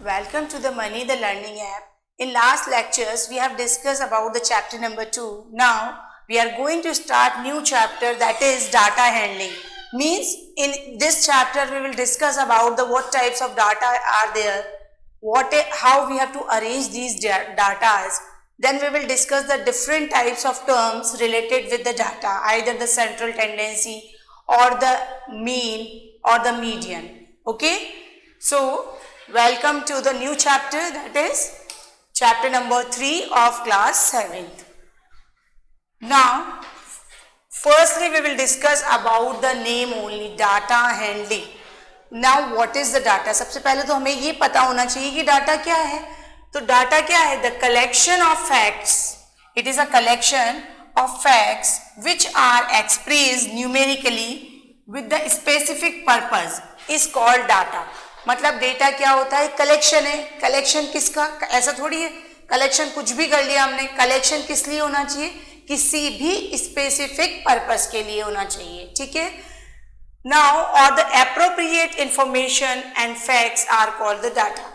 Welcome to the Money the Learning app. In last lectures, we have discussed about the chapter number 2. Now, we are going to start new chapter, that is data handling. Means in this chapter, we will discuss about the what types of data are there, how we have to arrange these data. Then we will discuss the different types of terms related with the data, either the central tendency or the mean or the median. Okay. So, welcome to the new chapter, that is chapter number 3 of class 7th. Now, firstly we will discuss about the name only, data handling. Now, what is the data? सबसे पहले तो हमें ये पता होना चाहिए कि data क्या है. तो डाटा क्या है? The collection of facts. It is a collection of facts which are expressed numerically with the specific purpose is called data. मतलब डेटा क्या होता है? कलेक्शन है. कलेक्शन किसका? ऐसा थोड़ी है कलेक्शन कुछ भी कर लिया हमने. कलेक्शन किस लिए होना चाहिए? किसी भी स्पेसिफिक पर्पस के लिए होना चाहिए. ठीक है. नाउ और the appropriate information and facts are called the data.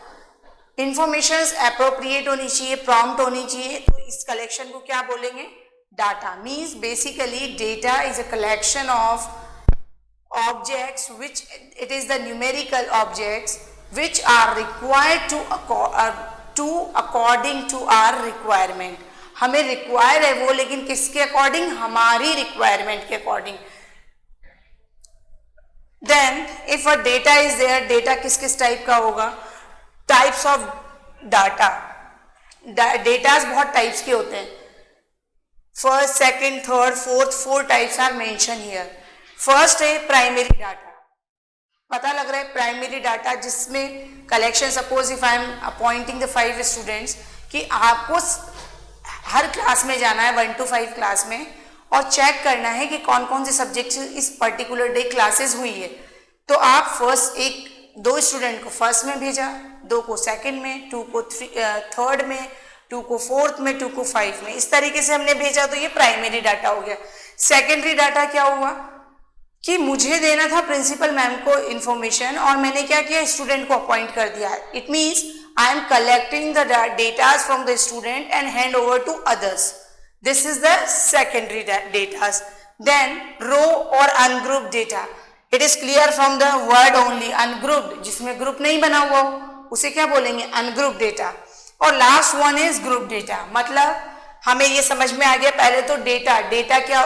Information appropriate होनी चाहिए, प्रॉम्प्ट होनी चाहिए, तो इस कलेक्शन को क्या बोलेंगे? Data. Means basically data is a collection of objects which it is the numerical objects which are required to according to our requirement. हमें require है वो, लेकिन किसके अकॉर्डिंग? हमारी requirement के according. Then if a data is there, data किस किस type का होगा? Types of data. Datas बहुत टाइप्स के होते हैं. First, second, third, fourth, 4 types are mentioned here. First है प्राइमरी डाटा. पता लग रहा है प्राइमरी डाटा जिसमें collection, suppose if I am appointing the 5 students कि आपको हर क्लास में जाना है 1 to 5 क्लास में और चेक करना है कि कौन कौन से सब्जेक्ट इस पर्टिकुलर डे क्लासेस हुई है. तो आप फर्स्ट 2 स्टूडेंट को फर्स्ट में भेजा, 2 को सेकंड में, 2 को थर्ड में, 2 को फोर्थ में, 2 को 5 में. इस तरीके से हमने भेजा, तो ये प्राइमरी डाटा हो गया. सेकेंडरी डाटा क्या हुआ कि मुझे देना था प्रिंसिपल मैम को इंफॉर्मेशन और मैंने क्या किया? स्टूडेंट को अपॉइंट कर दिया. It means I am collecting the datas from the student and hand over to others. This is the secondary datas. Then raw और ungroup data. It is clear from the word only. Ungrouped, जिसमें group नहीं बना हुआ हो उसे क्या बोलेंगे? Ungroup data. और last one is group data. मतलब हमें ये समझ में आ गया. पहले तो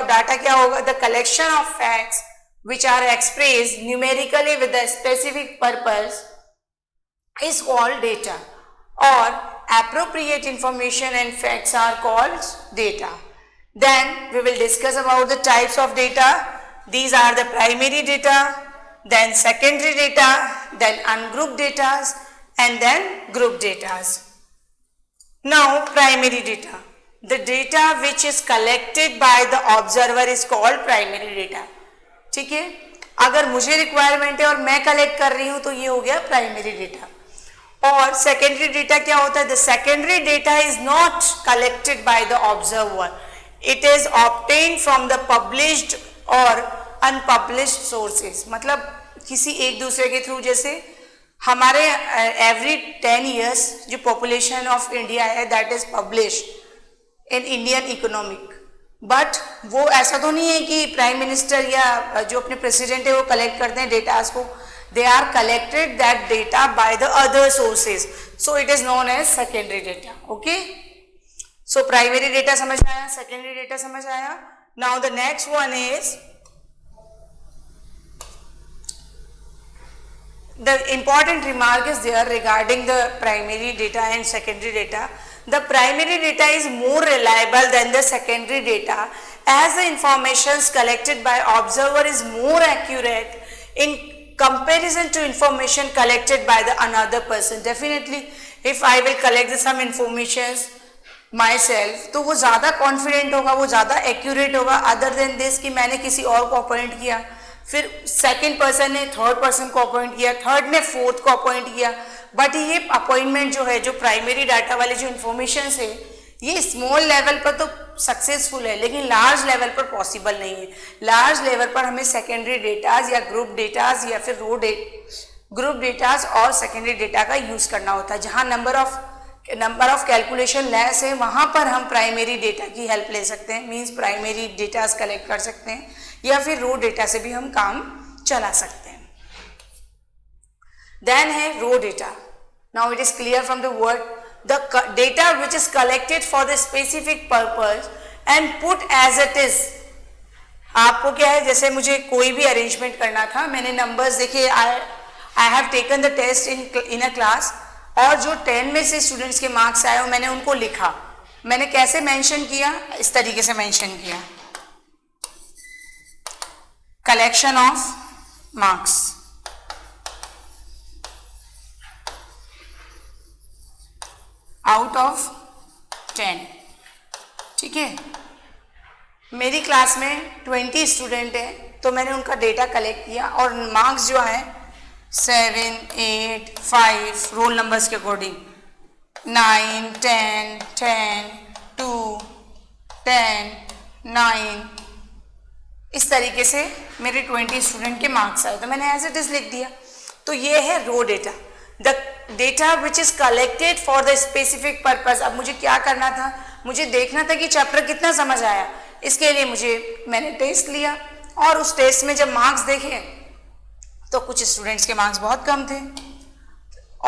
डाटा क्या होगा? The collection of facts which are expressed numerically with a specific purpose is called data, or appropriate information and facts are called data. Then we will discuss about the types of data. These are the primary data, then secondary data, then ungrouped data, and then group data. Now primary data. The data which is collected by the observer is called primary data. ठीक है. अगर मुझे requirement है और मैं collect कर रही हूं तो ये हो गया प्राइमरी डेटा. और सेकेंडरी डेटा क्या होता है? The secondary data is not collected by the observer. It is obtained from the published और अनपब्लिश्ड सोर्सेज. मतलब किसी एक दूसरे के थ्रू. जैसे हमारे एवरी 10 years जो पॉपुलेशन ऑफ इंडिया है that is published in Indian economic. But वो ऐसा तो नहीं है कि प्राइम मिनिस्टर या जो अपने प्रेसिडेंट है वो कलेक्ट करते हैं डेटास को. They are collected that data by the other sources. So it is known as secondary data. Okay. So primary data समझ आया, सेकेंडरी डेटा समझ आया. Now the next one is the important remark is there regarding the primary data and secondary data. The primary data is more reliable than the secondary data as the information collected by observer is more accurate in comparison to information collected by the another person. Definitely if I will collect some informations myself तो वो ज़्यादा confident होगा, वो ज़्यादा accurate होगा other than this कि मैंने किसी और को अपॉइंट किया, फिर सेकेंड पर्सन ने थर्ड पर्सन को अपॉइंट किया, थर्ड ने फोर्थ को अपॉइंट किया. बट ये अपॉइंटमेंट जो है, जो प्राइमरी डाटा वाले जो इन्फॉर्मेशन है, ये स्मॉल लेवल पर तो सक्सेसफुल है लेकिन लार्ज लेवल पर पॉसिबल नहीं है. लार्ज लेवल पर हमें सेकेंडरी डेटाज या ग्रुप डेटाज या फिर ग्रुप डेटाज और सेकेंडरी डेटा का यूज करना होता है। जहां नंबर ऑफ कैलकुलेशन लेस है वहां पर हम प्राइमरी डेटा की हेल्प ले सकते हैं, मींस प्राइमरी डेटाज कलेक्ट कर सकते हैं, या फिर रो डेटा से भी हम काम चला सकते हैं। देन है raw data. Now it is clear from the word the data which is collected for the specific purpose and put as it is. आपको क्या है, जैसे मुझे कोई भी अरेंजमेंट करना था, मैंने नंबर्स देखे, I have taken the test in a class, और जो 10 में से स्टूडेंट्स के मार्क्स आए हो मैंने उनको लिखा। मैंने कैसे मेंशन किया, इस तरीके से मेंशन किया, collection of marks out of 10। ठीक है, मेरी क्लास में 20 स्टूडेंट है, तो मैंने उनका डेटा कलेक्ट किया और मार्क्स जो है 7, 8, 5 रोल नंबर्स के अकॉर्डिंग 9, 10, 10, 2, 10, 9, इस तरीके से मेरे 20 स्टूडेंट के मार्क्स आए, तो मैंने एज इट इज लिख दिया। तो ये है raw data, the data which is collected for the specific purpose. अब मुझे क्या करना था, मुझे देखना था कि चैप्टर कितना समझ आया। इसके लिए मैंने टेस्ट लिया, और उस टेस्ट में जब मार्क्स देखे तो कुछ स्टूडेंट्स के मार्क्स बहुत कम थे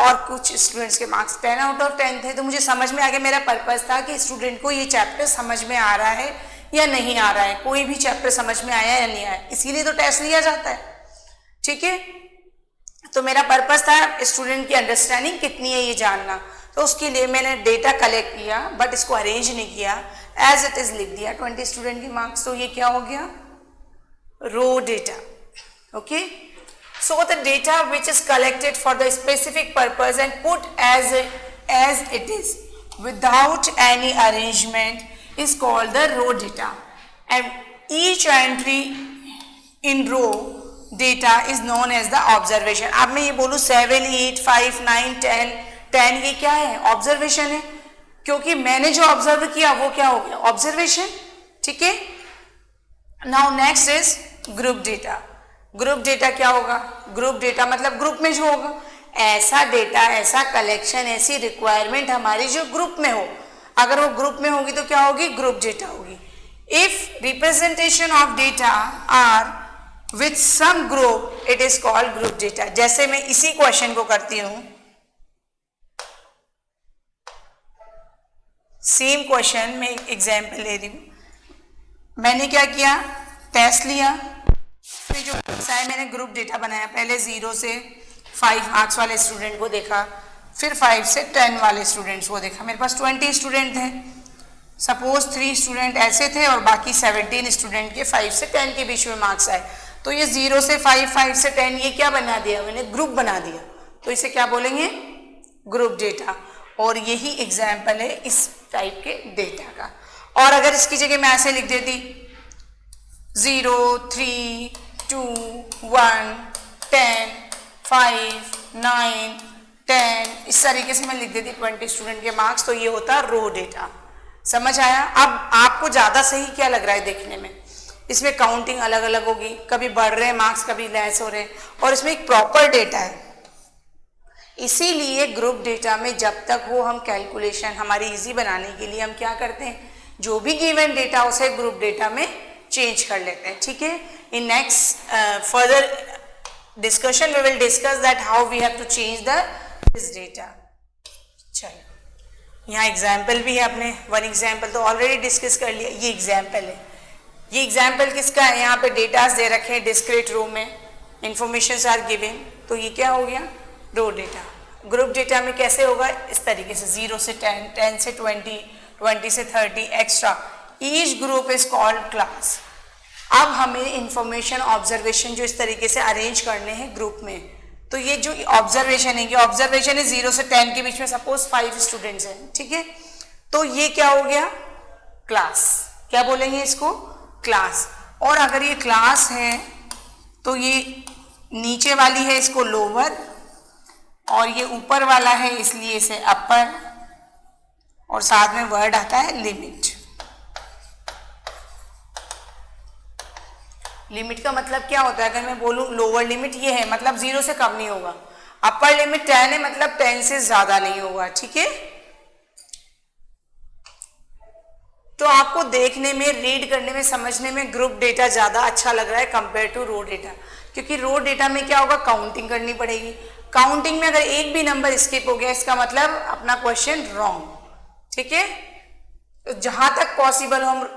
और कुछ स्टूडेंट्स के मार्क्स 10 आउट ऑफ 10 थे। तो मुझे समझ में आ गया, मेरा पर्पस था कि स्टूडेंट को ये चैप्टर समझ में आ रहा है या नहीं आ रहा है, कोई भी चैप्टर समझ में आया या नहीं आया, इसीलिए तो टेस्ट लिया जाता है। ठीक है, तो मेरा पर्पस था स्टूडेंट की अंडरस्टैंडिंग कितनी है ये जानना। तो उसके लिए मैंने डेटा कलेक्ट किया, बट इसको अरेंज नहीं किया, एज इट इज लिख दिया 20 स्टूडेंट के मार्क्स। तो ये क्या हो गया, raw data. Okay, so the data which is collected for the specific purpose and put as it is without any arrangement is called the row data, and each entry in row data is known as the observation। अब मैं ये बोलूँ 7, 8, 5, 9, 10 ये क्या है, observation है, क्योंकि मैंने जो ऑब्जर्व किया वो क्या हो गया, ऑब्जर्वेशन। ठीक है, now next is group data. Group data क्या होगा, ग्रुप डेटा मतलब ग्रुप में जो होगा, ऐसा डेटा, ऐसा कलेक्शन, ऐसी रिक्वायरमेंट हमारी जो ग्रुप में हो, अगर वो ग्रुप में होगी तो क्या होगी, ग्रुप डेटा होगी। If representation of data are with some group it is called group data. जैसे मैं इसी क्वेश्चन को करती हूं, सेम क्वेश्चन में एग्जाम्पल ले रही हूं। मैंने क्या किया, टेस्ट लिया, फिर जो मैंने ग्रुप डेटा बनाया, पहले 0 से 5 मार्क्स वाले स्टूडेंट को देखा, फिर 5 से 10 वाले स्टूडेंट्स को देखा। मेरे पास 20 स्टूडेंट थे, सपोज 3 स्टूडेंट ऐसे थे और बाकी 17 स्टूडेंट के 5 से 10 के बीच में मार्क्स आए। तो ये 0 से 5, 5 से 10 ये क्या बना दिया, मैंने ग्रुप बना दिया। तो इसे क्या बोलेंगे, ग्रुप डेटा। और यही एग्जाम्पल है इस टाइप के डेटा का। और अगर इसकी जगह मैं ऐसे लिख देती 0, 3, 2, 1, 10, 5, 9, 10, इस तरीके से मैं लिख देती 20 स्टूडेंट के मार्क्स, तो ये होता रो डेटा। समझ आया? अब आपको ज़्यादा सही क्या लग रहा है देखने में, इसमें काउंटिंग अलग अलग होगी, कभी बढ़ रहे हैं मार्क्स, कभी लेस हो रहे हैं, और इसमें एक प्रॉपर डेटा है। इसीलिए ग्रुप डेटा में जब तक हो हम कैलकुलेशन हमारी इजी बनाने के लिए हम क्या करते हैं, जो भी गिवन डेटा उसे ग्रुप डेटा में चेंज कर लेते हैं। ठीक है, in next further discussion we will discuss that how we have to change this data. चलो, यहाँ एग्जाम्पल भी है, आपने वन एग्जाम्पल तो ऑलरेडी डिस्कस कर लिया, ये एग्जाम्पल है। ये एग्जाम्पल किसका है, यहाँ पे डेटास दे रखे हैं डिस्क्रीट रो में, इंफॉर्मेशंस आर गिवन, तो ये क्या हो गया, रो डेटा। ग्रुप डेटा में कैसे होगा, इस तरीके से 0 से 10, 10 से 20, 20 से 30 extra, each group is called class. अब हमें इंफॉर्मेशन ऑब्जर्वेशन जो इस तरीके से अरेंज करने हैं ग्रुप में, तो ये जो ऑब्जर्वेशन है, ये ऑब्जर्वेशन है 0 से 10 के बीच में, सपोज 5 स्टूडेंट्स हैं, ठीक है, तो ये क्या हो गया, क्लास। क्या बोलेंगे इसको, क्लास। और अगर ये क्लास है तो ये नीचे वाली है इसको लोअर, और ये ऊपर वाला है इसलिए इसे अपर, और साथ में वर्ड आता है लिमिट। लिमिट का मतलब क्या होता है, अगर मैं बोलूं लोअर लिमिट ये है, मतलब 0 से कम नहीं होगा, अपर लिमिट 10 है, मतलब 10 से ज्यादा नहीं होगा, ठीक है। तो आपको देखने में, रीड करने में, समझने में ग्रुप डेटा ज्यादा अच्छा लग रहा है कंपेयर टू रो डेटा, क्योंकि रो डेटा में क्या होगा, काउंटिंग करनी पड़ेगी। काउंटिंग में अगर एक भी नंबर स्किप हो गया, इसका मतलब अपना क्वेश्चन रॉन्ग, ठीक है। तो जहां तक पॉसिबल हम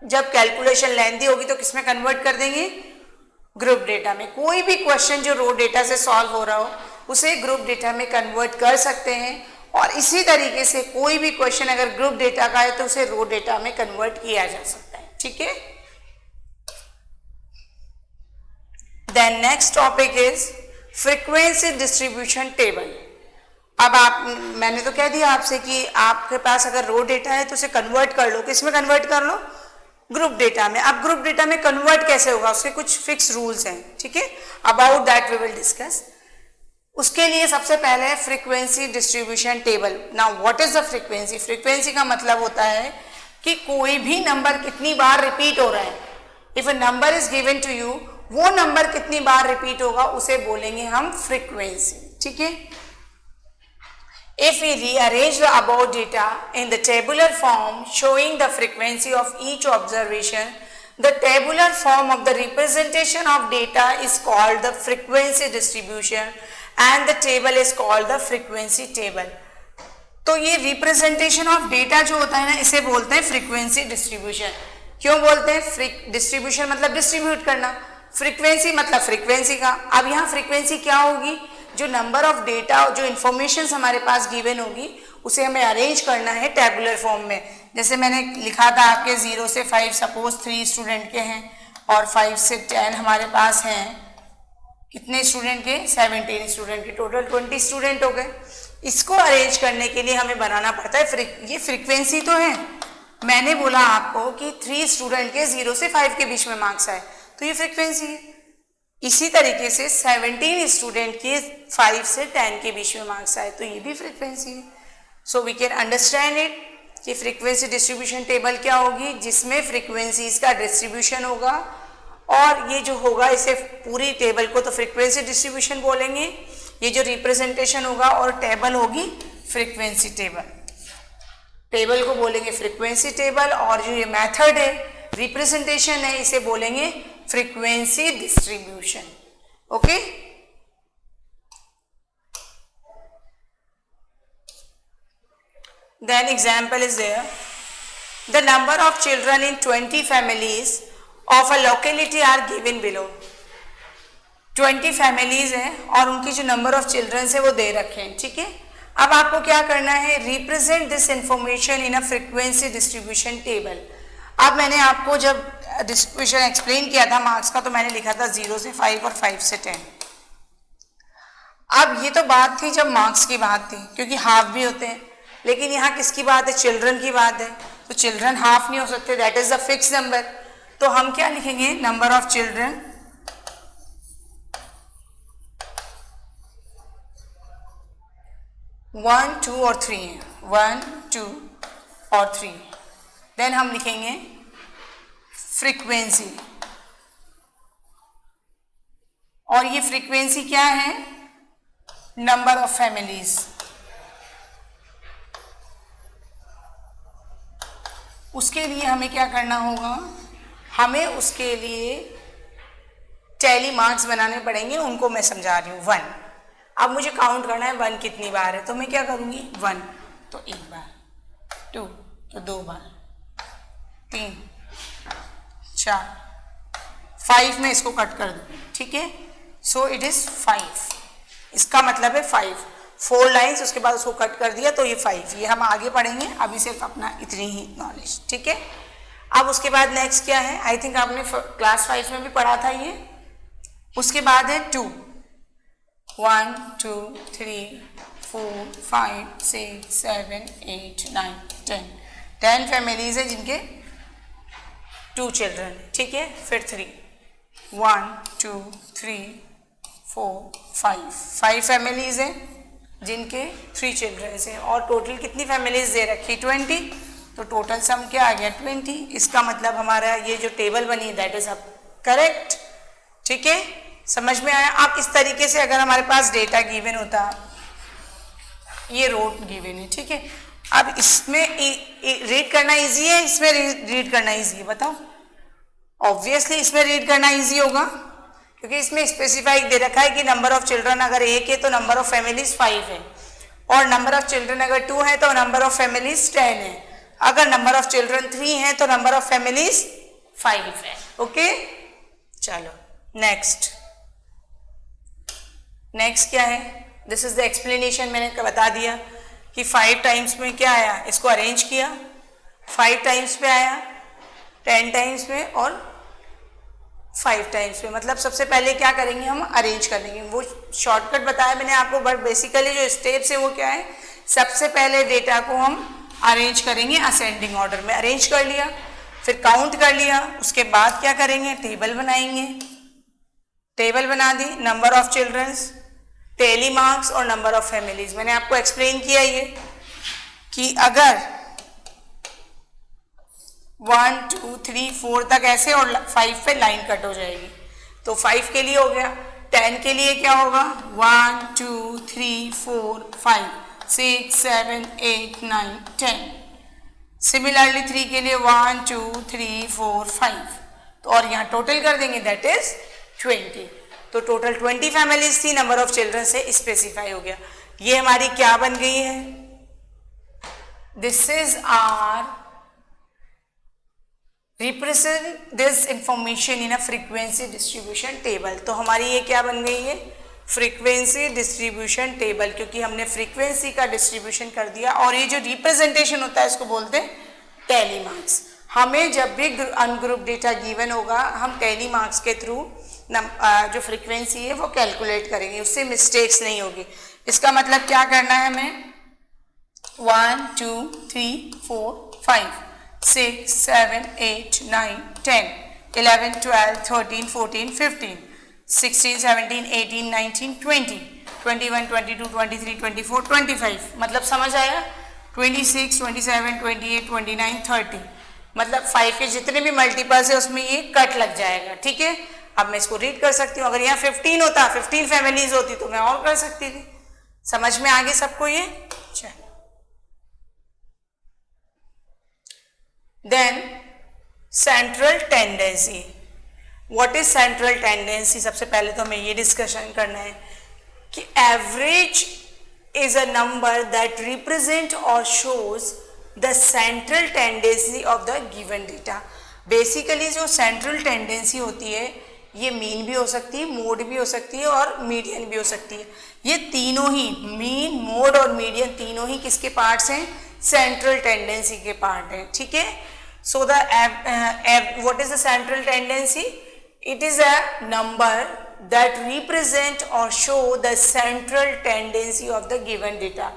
जब कैलकुलेशन लेंथी होगी तो किसमें कन्वर्ट कर देंगे, ग्रुप डेटा में। कोई भी क्वेश्चन जो रो डेटा से सॉल्व हो रहा हो उसे ग्रुप डेटा में कन्वर्ट कर सकते हैं, और इसी तरीके से कोई भी क्वेश्चन अगर ग्रुप डेटा का है तो उसे रो डेटा में कन्वर्ट किया जा सकता है, ठीक है। Then next topic is frequency distribution table. अब मैंने तो कह दिया आपसे कि आपके पास अगर रो डेटा है तो उसे कन्वर्ट कर लो, किसमें कन्वर्ट कर लो, ग्रुप डेटा में। अब ग्रुप डेटा में कन्वर्ट कैसे होगा, उसके कुछ फिक्स रूल्स हैं, ठीक है। About that we will discuss. उसके लिए सबसे पहले है frequency distribution table. Now what is the frequency? Frequency का मतलब होता है कि कोई भी नंबर कितनी बार रिपीट हो रहा है। If a number is given to you, वो नंबर कितनी बार रिपीट होगा उसे बोलेंगे हम फ्रीक्वेंसी, ठीक है। If we rearrange the above data in the tabular form showing the frequency of each observation, the tabular form of the representation of data is called the frequency distribution and the table is called the frequency table. तो ये representation of data जो होता है ना, इसे बोलते हैं frequency distribution। क्यों बोलते हैं? distribution मतलब distribute करना, frequency मतलब frequency का। अब यहाँ frequency क्या होगी, जो नंबर ऑफ डेटा, जो इंफॉर्मेशन हमारे पास गिवन होगी उसे हमें अरेंज करना है टेबुलर फॉर्म में। जैसे मैंने लिखा था आपके 0 से 5 सपोज 3 स्टूडेंट के हैं और 5 से 10 हमारे पास हैं, कितने स्टूडेंट के, 17 स्टूडेंट के, टोटल 20 स्टूडेंट हो गए। इसको अरेंज करने के लिए हमें बनाना पड़ता है ये फ्रीक्वेंसी तो है। मैंने बोला आपको कि 3 स्टूडेंट के 0 से 5 के बीच में मार्क्स आए, तो ये फ्रीक्वेंसी है। इसी तरीके से 17 स्टूडेंट के 5 से 10 के बीच में मार्क्स आए, तो ये भी फ्रीक्वेंसी है। So we can understand it कि फ्रीक्वेंसी डिस्ट्रीब्यूशन टेबल क्या होगी, जिसमें फ्रीक्वेंसीज का डिस्ट्रीब्यूशन होगा, और ये जो होगा इसे पूरी टेबल को तो फ्रीक्वेंसी डिस्ट्रीब्यूशन बोलेंगे। ये जो रिप्रेजेंटेशन होगा और टेबल होगी फ्रीक्वेंसी टेबल। टेबल को बोलेंगे फ्रीक्वेंसी टेबल, और जो ये मेथड है रिप्रेजेंटेशन है इसे बोलेंगे frequency distribution, okay. Then example is there. The number of children in 20 families of a locality are given below. 20 families हैं और उनकी जो नंबर ऑफ चिल्ड्रंस है वो दे रखे हैं, ठीक है। अब आपको क्या करना है, represent this information in a frequency distribution table. अब मैंने आपको जब डिस्ट्रीब्यूशन एक्सप्लेन किया था मार्क्स का, तो मैंने लिखा था 0 से 5 और 5 से 10। अब ये तो बात थी जब मार्क्स की बात थी, क्योंकि हाफ भी होते हैं, लेकिन यहाँ किसकी बात है, चिल्ड्रन की बात है। तो चिल्ड्रन हाफ नहीं हो सकते, that is the fix number. तो हम क्या लिखेंगे, number of children one, two और 3 है, 1, 2 और 3। देन हम लिखेंगे फ्रीक्वेंसी, और ये फ्रीक्वेंसी क्या है, नंबर ऑफ फैमिलीज। उसके लिए हमें क्या करना होगा, हमें उसके लिए टैली मार्क्स बनाने पड़ेंगे, उनको मैं समझा रही हूँ। 1, अब मुझे काउंट करना है 1 कितनी बार है, तो मैं क्या करूँगी, 1 तो 1 बार, 2 तो 2 बार, 3, 4, 5 में इसको कट कर दूँ, ठीक है। सो इट इज 5, इसका मतलब है 5, 4 लाइन्स, उसके बाद उसको कट कर दिया तो ये 5। ये हम आगे पढ़ेंगे, अभी सिर्फ अपना इतनी ही नॉलेज, ठीक है। अब उसके बाद नेक्स्ट क्या है, आई थिंक आपने क्लास 5 में भी पढ़ा था ये। उसके बाद है 2, 1, 2, 3, 4, 5, 6, 7, 8, 9, 10 फैमिलीज है जिनके 2 चिल्ड्रन, ठीक है। फिर 3, 1, 2, 3, 4, 5 फैमिलीज हैं जिनके 3 चिल्ड्रन हैं, और टोटल कितनी फैमिलीज दे रखी, 20। तो टोटल सम क्या आ गया, 20। इसका मतलब हमारा ये जो टेबल बनी दैट इज अब करेक्ट, ठीक है। समझ में आया? आप इस तरीके से अगर हमारे पास डेटा गिवन होता, ये रो गिवन है, ठीक है, अब इसमें रीड करना इजी है, इसमें रीड करना इजी है? बताओ। ऑब्वियसली इसमें रीड करना इजी होगा, क्योंकि इसमें स्पेसिफाई दे रखा है कि नंबर ऑफ चिल्ड्रन अगर 1 है तो नंबर ऑफ फैमिलीज 5 है, और नंबर ऑफ चिल्ड्रन अगर 2 है तो नंबर ऑफ फैमिलीज 10 है, अगर नंबर ऑफ चिल्ड्रन 3 है तो नंबर ऑफ फैमिलीज 5 है। ओके, चलो नेक्स्ट क्या है? This is the explanation. मैंने बता दिया कि 5 टाइम्स में क्या आया, इसको अरेंज किया, 5 टाइम्स में आया, 10 टाइम्स में और 5 टाइम्स में। मतलब सबसे पहले क्या करेंगे, हम अरेंज कर लेंगे। वो शॉर्टकट बताया मैंने आपको, बट बेसिकली जो स्टेप्स है वो क्या है, सबसे पहले डेटा को हम अरेंज करेंगे असेंडिंग ऑर्डर में। अरेंज कर लिया, फिर काउंट कर लिया, उसके बाद क्या करेंगे, टेबल बनाएंगे। टेबल बना दी, number of childrens, tally marks और नंबर ऑफ फैमिलीज। मैंने आपको एक्सप्लेन किया ये कि अगर 1 2 3 4 तक ऐसे और 5 पे लाइन कट हो जाएगी, तो 5 के लिए हो गया। 10 के लिए क्या होगा, 1 2 3 4 5 6 7 8 9 10। सिमिलरली 3 के लिए 1 2 3 4 5, तो और यहाँ टोटल कर देंगे, दैट इज 20। तो टोटल 20 फैमिलीज थी, नंबर ऑफ चिल्ड्रन से स्पेसिफाई हो गया। ये हमारी क्या बन गई है, this is are represent this information in a frequency distribution table. तो हमारी ये क्या बन गई है, फ्रीक्वेंसी डिस्ट्रीब्यूशन टेबल, क्योंकि हमने फ्रीक्वेंसी का डिस्ट्रीब्यूशन कर दिया। और ये जो रिप्रेजेंटेशन होता है इसको बोलते हैं टेली मार्क्स। हमें जब भी अनग्रुप डेटा गिवन होगा, हम टेली मार्क्स के थ्रू जो फ्रीक्वेंसी है वो कैलकुलेट करेंगे, उससे मिस्टेक्स नहीं होगी। इसका मतलब क्या करना है हमें, 1 2 3 4 5 6 7 8 9 10 11 12 13 14 15 16 17 18 19 20 21 22 23 24 25। मतलब समझ आया, 26 27 28 29 30। मतलब 5 के जितने भी मल्टीपल्स है उसमें ये कट लग जाएगा, ठीक है। अब मैं इसको रीड कर सकती हूँ। अगर यहाँ 15 होता, 15 फैमिलीज होती तो मैं और कर सकती थी। समझ में आ गया सबको ये? चलो, then central tendency. What is central tendency? सबसे पहले तो हमें ये डिस्कशन करना है कि average is a number that represent or shows the central tendency of the given data. Basically जो सेंट्रल टेंडेंसी होती है ये मीन भी हो सकती है, मोड भी हो सकती है और मीडियन भी हो सकती है। ये तीनों ही, मीन, मोड और मीडियन, तीनों ही किसके पार्ट्स हैं, सेंट्रल टेंडेंसी के पार्ट हैं, ठीक है। So the what is the central tendency? It is a number that represent or show the central tendency of the given data.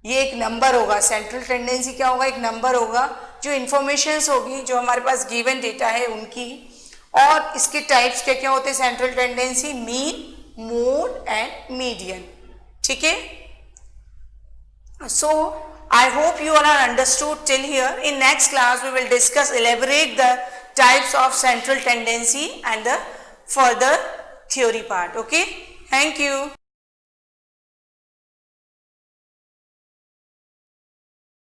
ये एक नंबर होगा। सेंट्रल टेंडेंसी क्या होगा, एक नंबर होगा जो इंफॉर्मेशंस होगी जो हमारे पास गिवन डेटा है उनकी। और इसके टाइप्स क्या क्या होते हैं central tendency, mean, mode and median, ठीक है। सो I hope you all are understood till here. In next class we will discuss, elaborate the types of central tendency and the further theory part. Okay, thank you.